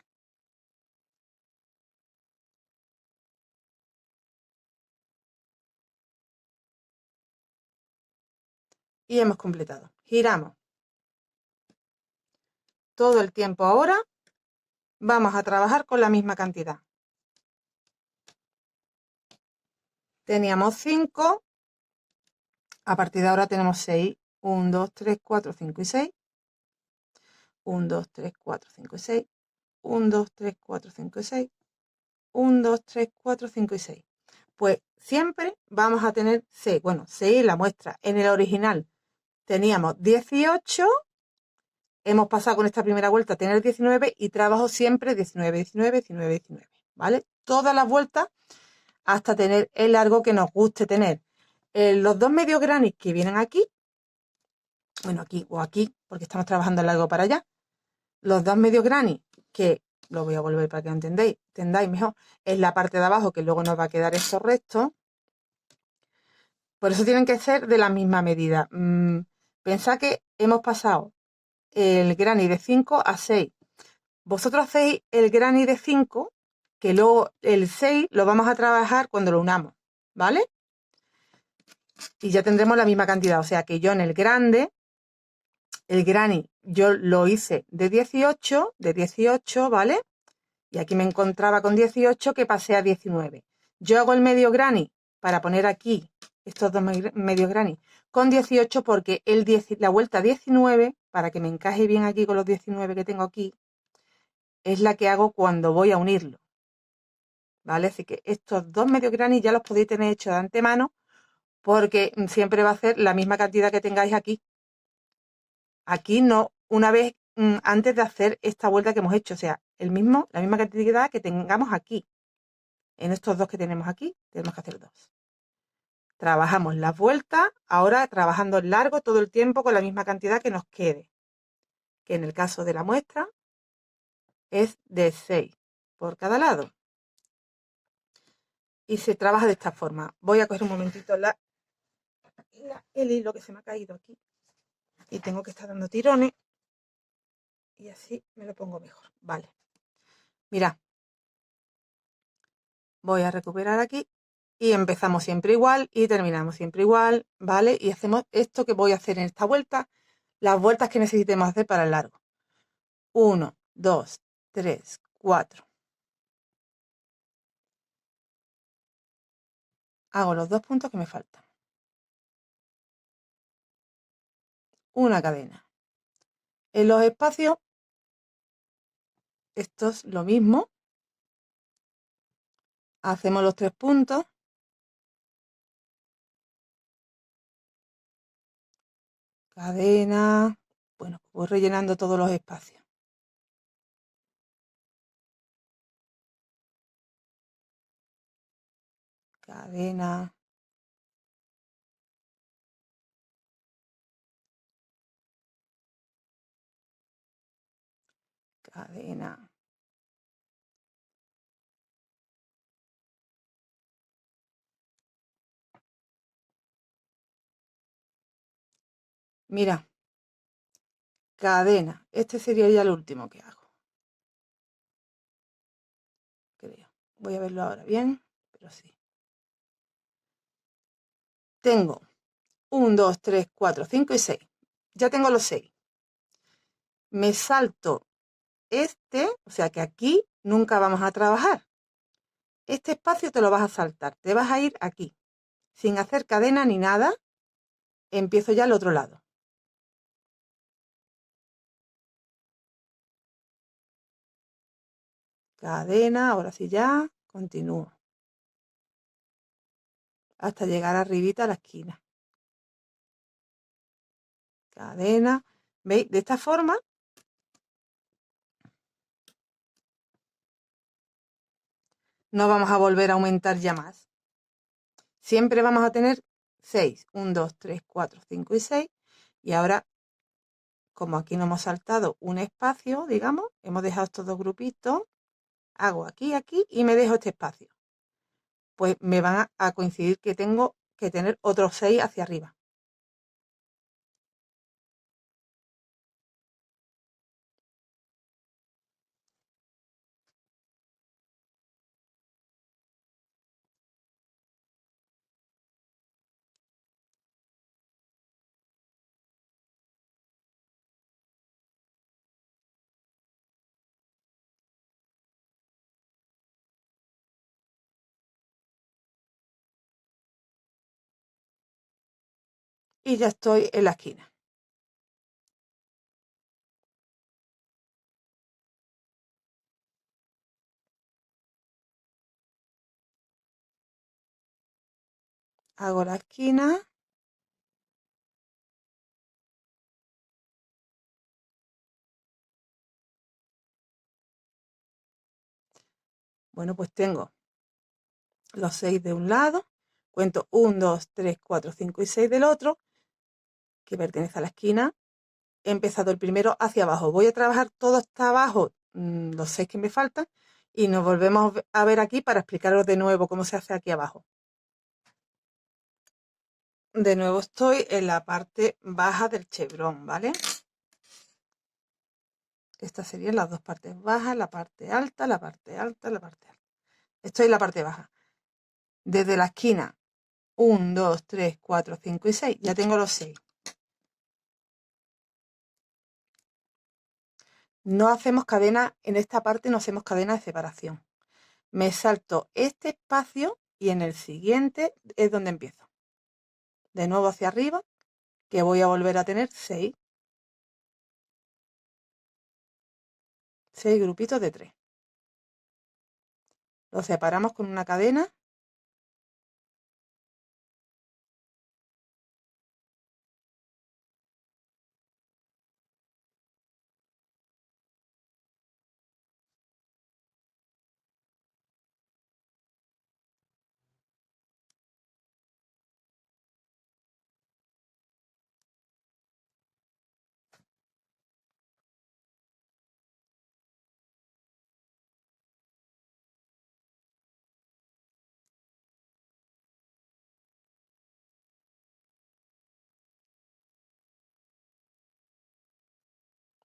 Y hemos completado. Giramos. Todo el tiempo ahora vamos a trabajar con la misma cantidad. Teníamos 5. A partir de ahora tenemos 6. 1, 2, 3, 4, 5 y 6. 1, 2, 3, 4, 5 y 6. 1, 2, 3, 4, 5 y 6. 1, 2, 3, 4, 5 y 6. Pues siempre vamos a tener 6. Bueno, 6 en la muestra. En el original teníamos 18. Hemos pasado con esta primera vuelta a tener 19 y trabajo siempre 19, 19, 19, 19. ¿Vale? Todas las vueltas hasta tener el largo que nos guste tener. Los dos medios granny que vienen aquí, bueno, aquí o aquí, porque estamos trabajando el largo para allá. Los dos medios granny, que lo voy a volver para que lo entendáis mejor, es la parte de abajo que luego nos va a quedar estos restos. Por eso tienen que ser de la misma medida. Pensad que hemos pasado el granny de 5 a 6. Vosotros hacéis el granny de 5, que luego el 6 lo vamos a trabajar cuando lo unamos, ¿vale? Y ya tendremos la misma cantidad. O sea que yo en el grande, el granny, yo lo hice de 18, ¿vale? Y aquí me encontraba con 18 que pasé a 19. Yo hago el medio granny para poner aquí estos dos medios granny con 18 porque la vuelta 19, para que me encaje bien aquí con los 19 que tengo aquí, es la que hago cuando voy a unirlo, ¿vale? Así que estos dos medios granny ya los podéis tener hechos de antemano porque siempre va a ser la misma cantidad que tengáis aquí. Aquí no, una vez antes de hacer esta vuelta que hemos hecho, o sea, la misma cantidad que tengamos aquí. En estos dos que tenemos aquí, tenemos que hacer dos. Trabajamos las vueltas, ahora trabajando en largo todo el tiempo con la misma cantidad que nos quede, que en el caso de la muestra es de 6 por cada lado. Y se trabaja de esta forma. Voy a coger un momentito el hilo que se me ha caído aquí. Y tengo que estar dando tirones. Y así me lo pongo mejor. Vale. Mirad. Voy a recuperar aquí. Y empezamos siempre igual y terminamos siempre igual. ¿Vale? Y hacemos esto que voy a hacer en esta vuelta. Las vueltas que necesitemos hacer para el largo. 1, 2, 3, 4. Hago los 2 puntos que me faltan. Una cadena. En los espacios, esto es lo mismo. Hacemos los 3 puntos. Cadena. Bueno, voy rellenando todos los espacios. Cadena. Cadena. Mira. Cadena. Este sería ya el último que hago. Creo. Voy a verlo ahora bien, pero sí. Tengo 1, 2, 3, 4, 5 y 6. Ya tengo los 6. Me salto este, o sea que aquí nunca vamos a trabajar. Este espacio te lo vas a saltar. Te vas a ir aquí. Sin hacer cadena ni nada. Empiezo ya al otro lado. Cadena, ahora sí ya. Continúo. Hasta llegar arribita a la esquina. Cadena. ¿Veis? De esta forma no vamos a volver a aumentar ya más. Siempre vamos a tener 6. 1, 2, 3, 4, 5 y 6. Y ahora, como aquí no hemos saltado un espacio, digamos, hemos dejado estos dos grupitos, hago aquí, aquí y me dejo este espacio. Pues me van a coincidir que tengo que tener otros 6 hacia arriba. Y ya estoy en la esquina. Hago la esquina. Bueno, pues tengo los 6 de un lado. Cuento 1, 2, 3, 4, 5 y 6 del otro, que pertenece a la esquina. He empezado el primero hacia abajo. Voy a trabajar todo hasta abajo, los 6 que me faltan, y nos volvemos a ver aquí para explicaros de nuevo cómo se hace aquí abajo. De nuevo estoy en la parte baja del chevrón, ¿vale? Estas serían las dos partes bajas, la parte alta, la parte alta, la parte alta. Estoy en la parte baja. Desde la esquina, 1, 2, 3, 4, 5 y 6. Ya tengo los 6. No hacemos cadena, en esta parte no hacemos cadena de separación. Me salto este espacio y en el siguiente es donde empiezo. De nuevo hacia arriba que voy a volver a tener 6. 6 grupitos de 3. Los separamos con una cadena.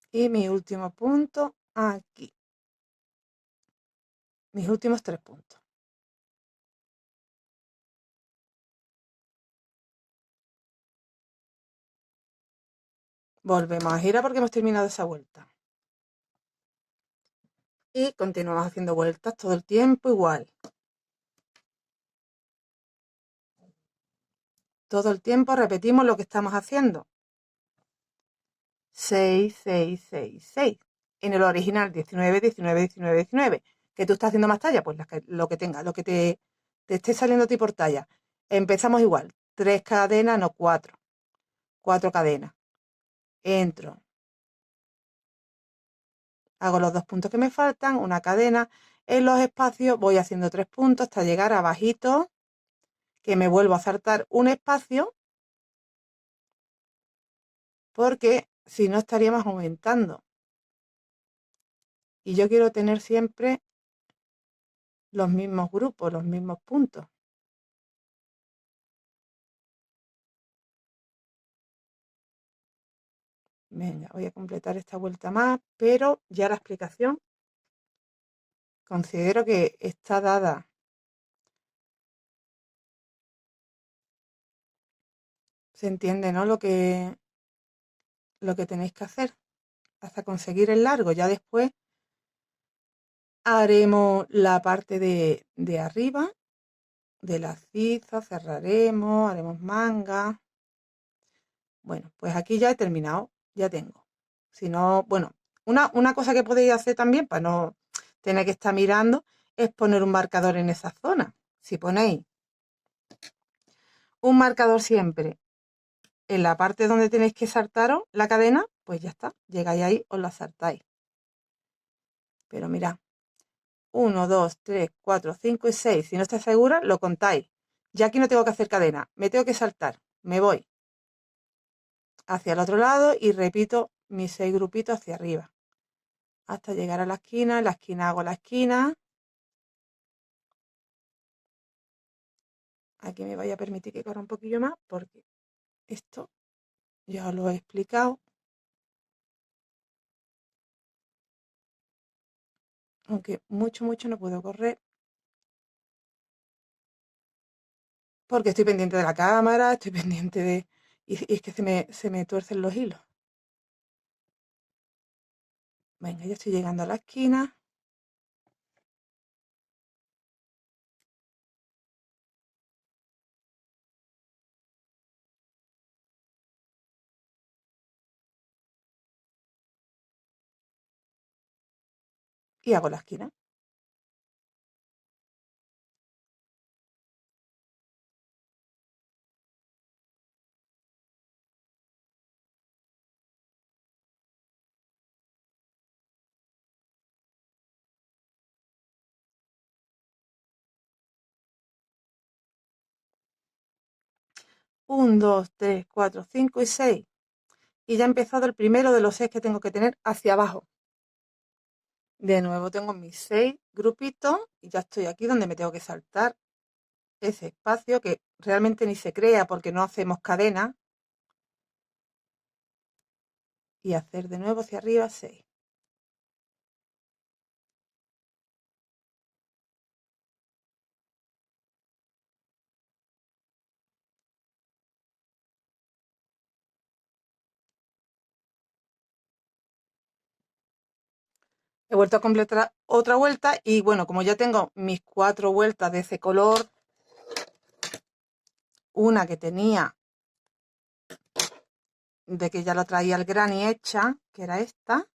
Y mi último punto aquí. Mis últimos 3 puntos. Volvemos a girar porque hemos terminado esa vuelta. Y continuamos haciendo vueltas todo el tiempo igual. Todo el tiempo repetimos lo que estamos haciendo. 6, 6, 6, 6. En el original 19, 19, 19, 19. ¿Que tú estás haciendo más talla? Pues lo que tenga, lo que te esté saliendo a ti por talla. Empezamos igual. 3 cadenas, no 4. 4 cadenas. Entro. Hago los 2 puntos que me faltan, una cadena. En los espacios voy haciendo 3 puntos hasta llegar abajito, que me vuelvo a saltar un espacio, porque si no estaríamos aumentando. Y yo quiero tener siempre los mismos grupos, los mismos puntos. Venga, voy a completar esta vuelta más, pero ya la explicación considero que está dada. Se entiende, ¿no? Lo que tenéis que hacer hasta conseguir el largo. Ya después haremos la parte de arriba de la ciza, cerraremos, haremos manga. Bueno, pues aquí ya he terminado, ya tengo. Si no, bueno, una cosa que podéis hacer también para no tener que estar mirando es poner un marcador en esa zona. Si ponéis un marcador siempre en la parte donde tenéis que saltaros la cadena, pues ya está, llegáis ahí, os la saltáis. Pero mirad, 1, 2, 3, 4, 5 y 6. Si no estáis segura, lo contáis. Ya aquí no tengo que hacer cadena, me tengo que saltar, me voy hacia el otro lado y repito mis 6 grupitos hacia arriba hasta llegar a la esquina. En la esquina hago la esquina. Aquí me vaya a permitir que corra un poquillo más porque esto ya os lo he explicado, aunque mucho no puedo correr porque estoy pendiente de la cámara, estoy pendiente de... Y es que se me tuercen los hilos. Venga, ya estoy llegando a la esquina. Y hago la esquina. Un, 2, 3, 4, 5 y 6. Y ya he empezado el primero de los 6 que tengo que tener hacia abajo. De nuevo tengo mis 6 grupitos y ya estoy aquí donde me tengo que saltar ese espacio que realmente ni se crea porque no hacemos cadena. Y hacer de nuevo hacia arriba 6. He vuelto a completar otra vuelta y bueno, como ya tengo mis 4 vueltas de ese color, una que tenía de que ya lo traía el granny hecha, que era esta,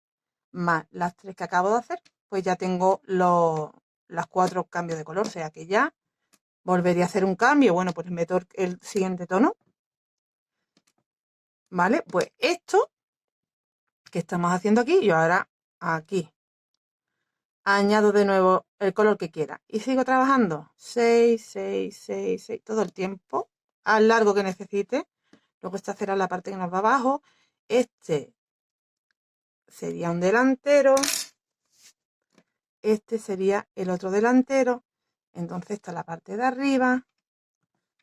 más las 3 que acabo de hacer, pues ya tengo las 4 cambios de color, o sea que ya volvería a hacer un cambio. Bueno, pues meto el siguiente tono, ¿vale? Pues esto que estamos haciendo aquí, yo ahora aquí añado de nuevo el color que quiera y sigo trabajando 6, 6, 6, 6 todo el tiempo al largo que necesite. Luego esta será la parte que nos va abajo. Este sería un delantero, este sería el otro delantero, entonces esta es la parte de arriba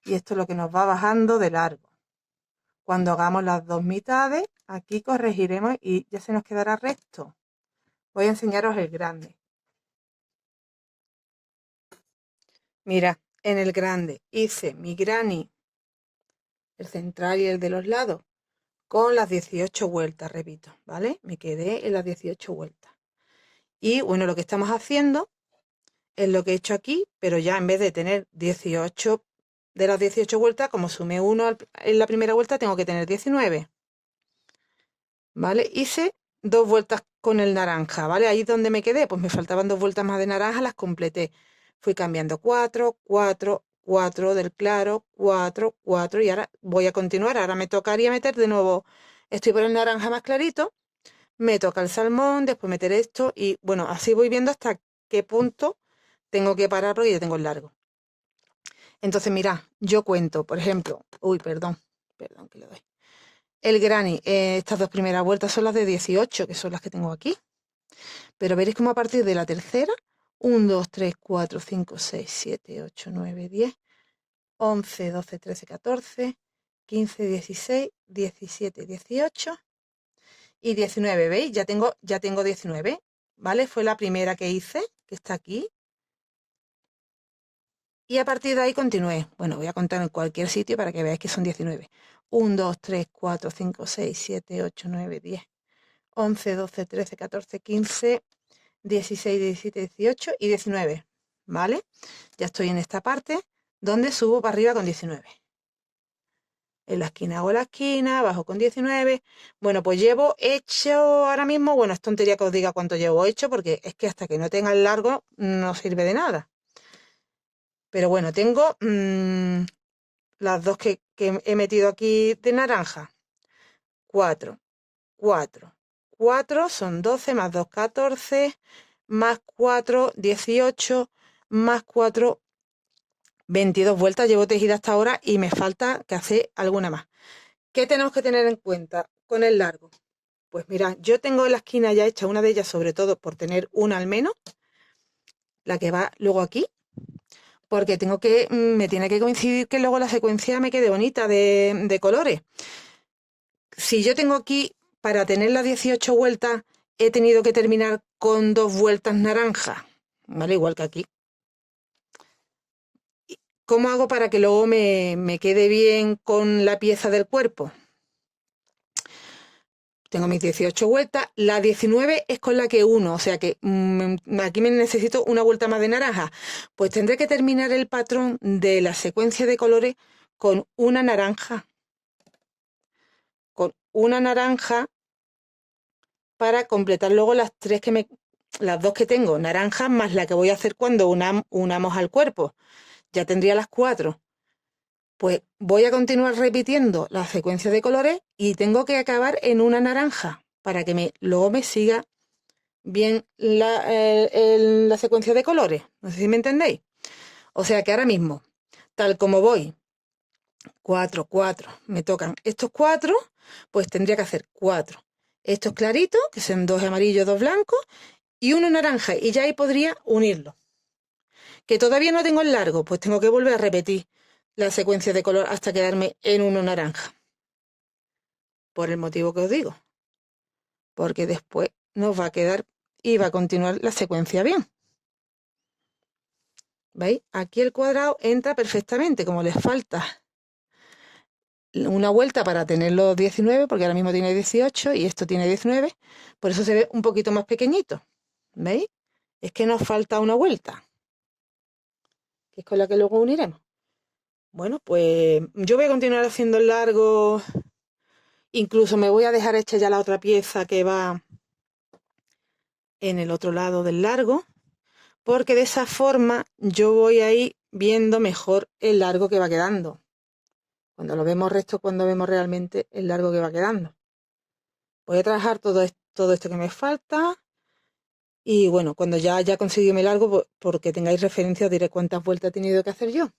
y esto es lo que nos va bajando de largo. Cuando hagamos las dos mitades, aquí corregiremos y ya se nos quedará recto. Voy a enseñaros el grande. Mira, en el grande hice mi granny, el central y el de los lados, con las 18 vueltas, repito, ¿vale? Me quedé en las 18 vueltas. Y bueno, lo que estamos haciendo es lo que he hecho aquí, pero ya en vez de tener 18 de las 18 vueltas, como sumé 1 en la primera vuelta, tengo que tener 19. ¿Vale? Hice 2 vueltas con el naranja, ¿vale? Ahí es donde me quedé, pues me faltaban 2 vueltas más de naranja, las completé. Fui cambiando 4, 4, 4 del claro, 4, 4 y ahora voy a continuar. Ahora me tocaría meter de nuevo, estoy por el naranja más clarito, me toca el salmón, después meter esto y bueno, así voy viendo hasta qué punto tengo que parar porque ya tengo el largo. Entonces, mirad, yo cuento, por ejemplo, perdón que le doy. El granny, estas 2 primeras vueltas son las de 18, que son las que tengo aquí. Pero veréis como a partir de la tercera, 1, 2, 3, 4, 5, 6, 7, 8, 9, 10, 11, 12, 13, 14, 15, 16, 17, 18 y 19. ¿Veis? Ya tengo 19, ¿vale? Fue la primera que hice, que está aquí. Y a partir de ahí continué. Bueno, voy a contar en cualquier sitio para que veáis que son 19. 1, 2, 3, 4, 5, 6, 7, 8, 9, 10, 11, 12, 13, 14, 15, 16, 17, 18 y 19. ¿Vale? Ya estoy en esta parte donde subo para arriba con 19. En la esquina hago la esquina, bajo con 19. Bueno, pues llevo hecho ahora mismo, bueno, es tontería que os diga cuánto llevo hecho porque es que hasta que no tenga el largo no sirve de nada. Pero bueno, tengo las 2 que he metido aquí de naranja. 4, 4, 4 son 12 más 2, 14, más 4, 18, más 4, 22 vueltas llevo tejida hasta ahora y me falta que hacer alguna más. ¿Qué tenemos que tener en cuenta con el largo? Pues mira, yo tengo la esquina ya hecha, una de ellas sobre todo por tener una al menos, la que va luego aquí, porque me tiene que coincidir que luego la secuencia me quede bonita de colores. Si yo tengo aquí, para tener las 18 vueltas, he tenido que terminar con 2 vueltas naranjas, ¿vale? Igual que aquí. ¿Cómo hago para que luego me quede bien con la pieza del cuerpo? Tengo mis 18 vueltas, la 19 es con la que uno, o sea que aquí me necesito una vuelta más de naranja. Pues tendré que terminar el patrón de la secuencia de colores con una naranja. Con una naranja para completar luego las 2 que tengo, naranjas más la que voy a hacer cuando unamos al cuerpo. Ya tendría las 4. Pues voy a continuar repitiendo la secuencia de colores y tengo que acabar en una naranja para que luego me siga bien la secuencia de colores. No sé si me entendéis. O sea que ahora mismo, tal como voy, 4, 4, me tocan estos 4, pues tendría que hacer 4. Estos claritos, que son 2 amarillos, 2 blancos, y uno naranja, y ya ahí podría unirlo. Que todavía no tengo el largo, pues tengo que volver a repetir la secuencia de color hasta quedarme en uno naranja. Por el motivo que os digo. Porque después nos va a quedar y va a continuar la secuencia bien. ¿Veis? Aquí el cuadrado entra perfectamente, como les falta una vuelta para tener los 19, porque ahora mismo tiene 18 y esto tiene 19, por eso se ve un poquito más pequeñito. ¿Veis? Es que nos falta una vuelta, que es con la que luego uniremos. Bueno, pues yo voy a continuar haciendo el largo Incluso me voy a dejar hecha ya la otra pieza que va en el otro lado del largo, porque de esa forma yo voy a ir viendo mejor el largo que va quedando. Cuando lo vemos recto, cuando vemos realmente el largo que va quedando. Voy a trabajar todo esto que me falta. Y bueno, cuando ya haya conseguido mi largo, porque tengáis referencia, os diré cuántas vueltas he tenido que hacer yo.